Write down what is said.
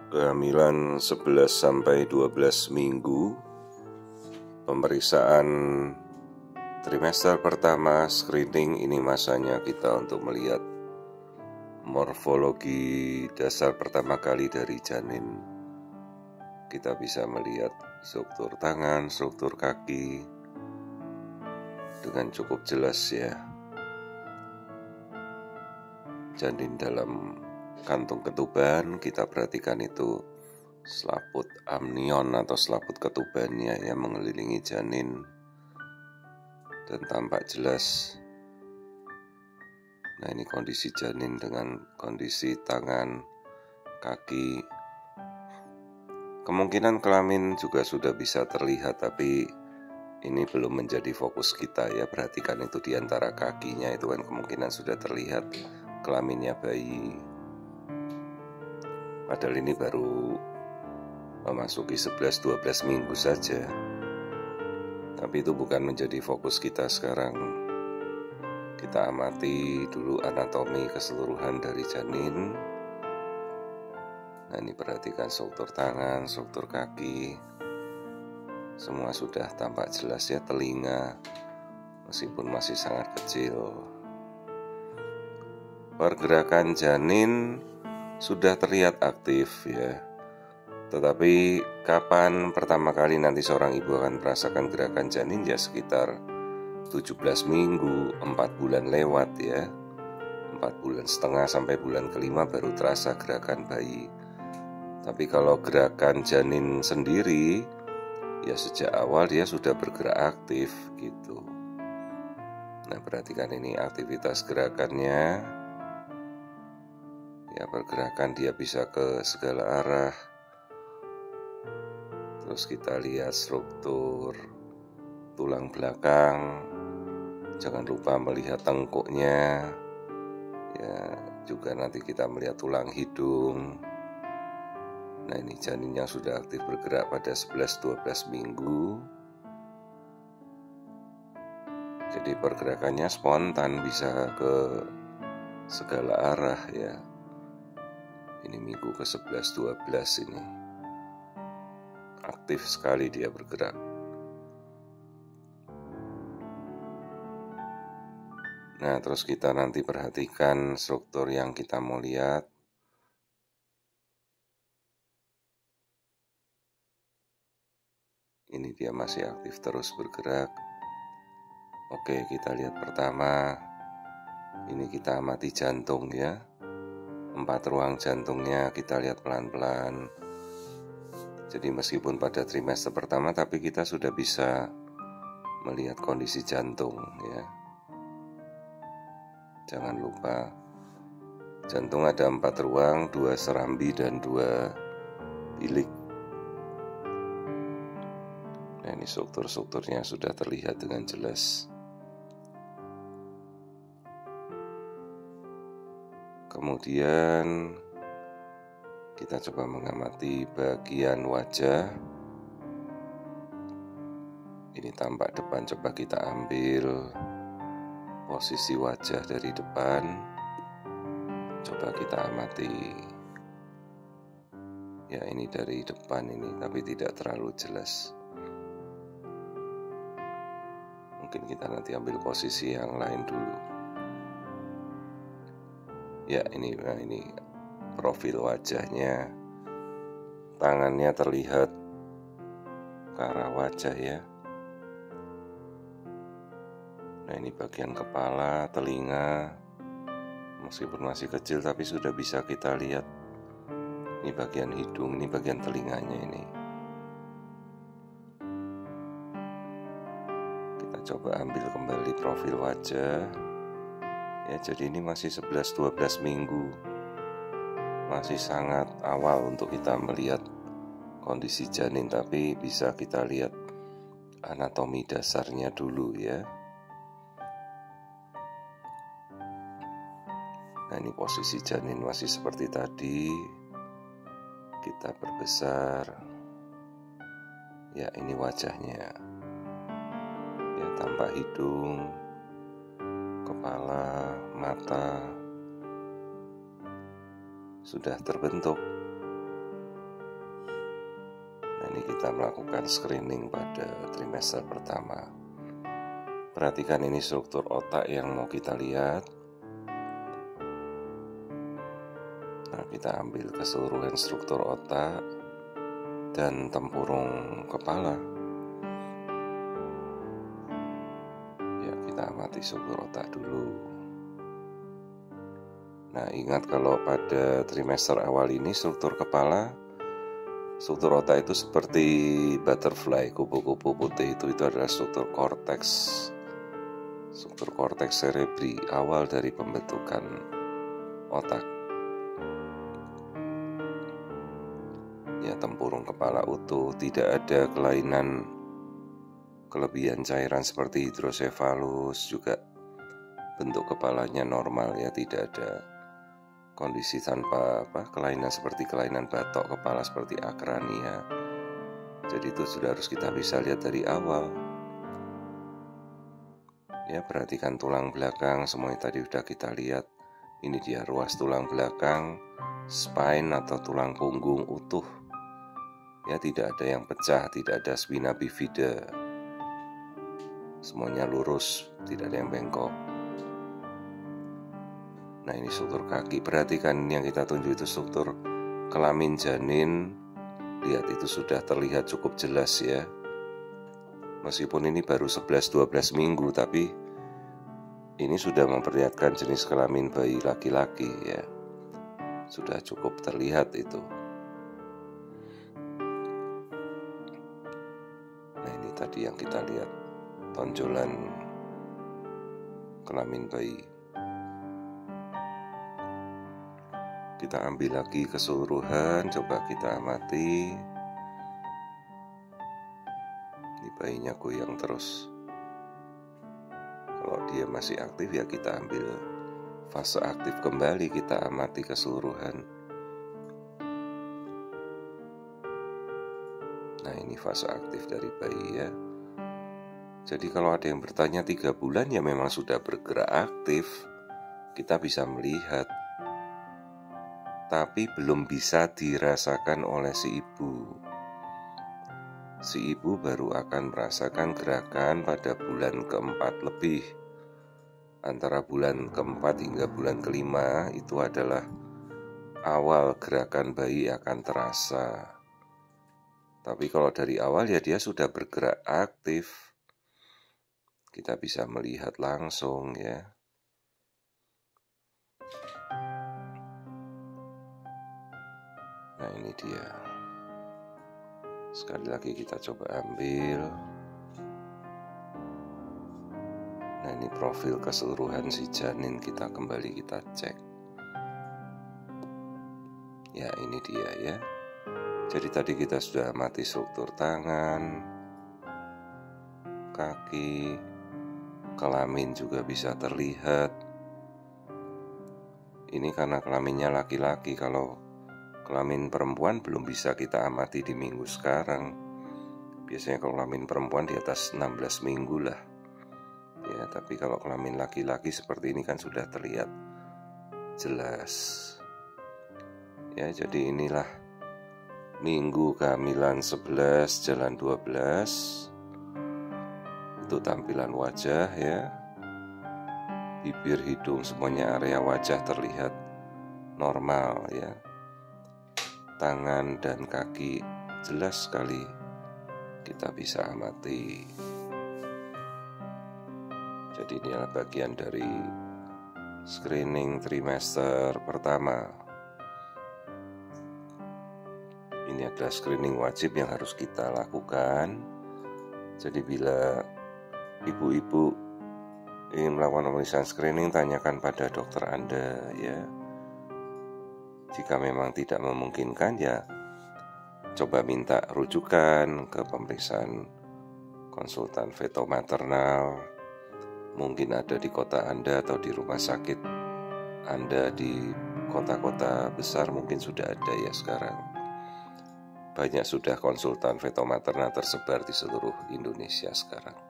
kehamilan 11 sampai 12 minggu, pemeriksaan trimester pertama screening. Ini masanya kita untuk melihat morfologi dasar pertama kali dari janin. Kita bisa melihat struktur tangan, struktur kaki dengan cukup jelas ya. Janin dalam kantung ketuban, kita perhatikan itu selaput amnion atau selaput ketubannya yang mengelilingi janin dan tampak jelas. Nah, ini kondisi janin dengan kondisi tangan, kaki. Kemungkinan kelamin juga sudah bisa terlihat, tapi ini belum menjadi fokus kita ya. Perhatikan itu di antara kakinya, itu kan kemungkinan sudah terlihat kelaminnya bayi. Padahal ini baru memasuki 11-12 minggu saja. Tapi itu bukan menjadi fokus kita sekarang. Kita amati dulu anatomi keseluruhan dari janin. Nah, ini perhatikan struktur tangan, struktur kaki. Semua sudah tampak jelas ya. Telinga meskipun masih sangat kecil. Pergerakan janin sudah terlihat aktif ya. Tetapi kapan pertama kali nanti seorang ibu akan merasakan gerakan janin? Ya sekitar 17 minggu, 4 bulan lewat ya. 4 bulan setengah sampai bulan kelima baru terasa gerakan bayi. Tapi kalau gerakan janin sendiri, ya sejak awal dia sudah bergerak aktif gitu. Nah, perhatikan ini aktivitas gerakannya. Ya, pergerakan dia bisa ke segala arah. Terus kita lihat struktur tulang belakang. Jangan lupa melihat tengkuknya. Ya, juga nanti kita melihat tulang hidung. Nah, ini janin yang sudah aktif bergerak pada 11-12 minggu. Jadi pergerakannya spontan, bisa ke segala arah ya. Ini minggu ke-11-12 ini. Aktif sekali dia bergerak. Nah, terus kita nanti perhatikan struktur yang kita mau lihat. Ini dia masih aktif terus bergerak. Oke, kita lihat pertama. Ini kita amati jantung ya. 4 ruang jantungnya kita lihat pelan-pelan. Jadi meskipun pada trimester pertama, tapi kita sudah bisa melihat kondisi jantung ya. Jangan lupa jantung ada 4 ruang, 2 serambi dan 2 bilik. Nah, ini struktur-strukturnya sudah terlihat dengan jelas. Kemudian kita coba mengamati bagian wajah. Ini tampak depan, coba kita ambil posisi wajah dari depan. Coba kita amati. Ya, ini dari depan ini, tapi tidak terlalu jelas. Mungkin kita nanti ambil posisi yang lain dulu. Ya, ini profil wajahnya. Tangannya terlihat ke arah wajah ya. Nah, ini bagian kepala, telinga. Meskipun masih kecil tapi sudah bisa kita lihat. Ini bagian hidung, ini bagian telinganya ini. Kita coba ambil kembali profil wajah. Ya, jadi ini masih 11-12 minggu. Masih sangat awal untuk kita melihat kondisi janin, tapi bisa kita lihat anatomi dasarnya dulu ya. Nah, ini posisi janin masih seperti tadi. Kita perbesar. Ya, ini wajahnya. Ya, tampak hidung, kepala, mata sudah terbentuk. kita melakukan screening pada trimester pertama. Perhatikan ini struktur otak yang mau kita lihat. Nah, kita ambil keseluruhan struktur otak dan tempurung kepala. Ya, kita amati struktur otak dulu. Nah, ingat kalau pada trimester awal ini struktur kepala, struktur otak itu seperti butterfly, kupu-kupu putih itu adalah struktur korteks cerebri, awal dari pembentukan otak. Ya, tempurung kepala utuh, tidak ada kelainan, kelebihan cairan seperti hidrosefalus, juga bentuk kepalanya normal ya, tidak ada kondisi tanpa kelainan seperti kelainan batok kepala seperti akrania. Jadi itu sudah harus kita bisa lihat dari awal. Ya, perhatikan tulang belakang, semuanya tadi sudah kita lihat. Ini dia ruas tulang belakang, spine atau tulang punggung utuh. Ya, tidak ada yang pecah, tidak ada spina bifida. Semuanya lurus, tidak ada yang bengkok. Nah, ini struktur kaki. Perhatikan yang kita tunjuk itu struktur kelamin janin. Lihat, itu sudah terlihat cukup jelas ya. Meskipun ini baru 11-12 minggu, tapi ini sudah memperlihatkan jenis kelamin bayi laki-laki ya. Sudah cukup terlihat itu. Nah, ini tadi yang kita lihat, tonjolan kelamin bayi. Kita ambil lagi keseluruhan, coba kita amati. Ini bayinya goyang terus. Kalau dia masih aktif ya kita ambil fase aktif kembali, kita amati keseluruhan. Nah, ini fase aktif dari bayi ya. Jadi kalau ada yang bertanya 3 bulan ya memang sudah bergerak aktif, kita bisa melihat. Tapi belum bisa dirasakan oleh si ibu. Si ibu baru akan merasakan gerakan pada bulan keempat lebih. Antara bulan keempat hingga bulan kelima itu adalah awal gerakan bayi akan terasa. Tapi kalau dari awal ya dia sudah bergerak aktif. Kita bisa melihat langsung ya. Nah, ini dia. Sekali lagi kita coba ambil. Nah, ini profil keseluruhan si janin, kita kembali kita cek. Ya, ini dia ya. Jadi tadi kita sudah amati struktur tangan, kaki, kelamin juga bisa terlihat. Ini karena kelaminnya laki-laki, kalau kelamin perempuan belum bisa kita amati di minggu sekarang. Biasanya kalau kelamin perempuan di atas 16 minggu lah. Ya, tapi kalau kelamin laki-laki seperti ini kan sudah terlihat jelas. Ya, jadi inilah minggu kehamilan 11 jalan 12. Itu tampilan wajah ya. Bibir, hidung, semuanya area wajah terlihat normal ya. Tangan dan kaki jelas sekali kita bisa amati. Jadi ini adalah bagian dari screening trimester pertama. Ini adalah screening wajib yang harus kita lakukan. Jadi bila ibu-ibu ingin melakukan pemeriksaan screening, tanyakan pada dokter Anda ya. Jika memang tidak memungkinkan ya coba minta rujukan ke pemeriksaan konsultan feto maternal. Mungkin ada di kota Anda atau di rumah sakit Anda di kota-kota besar mungkin sudah ada ya sekarang. Banyak sudah konsultan feto maternal tersebar di seluruh Indonesia sekarang.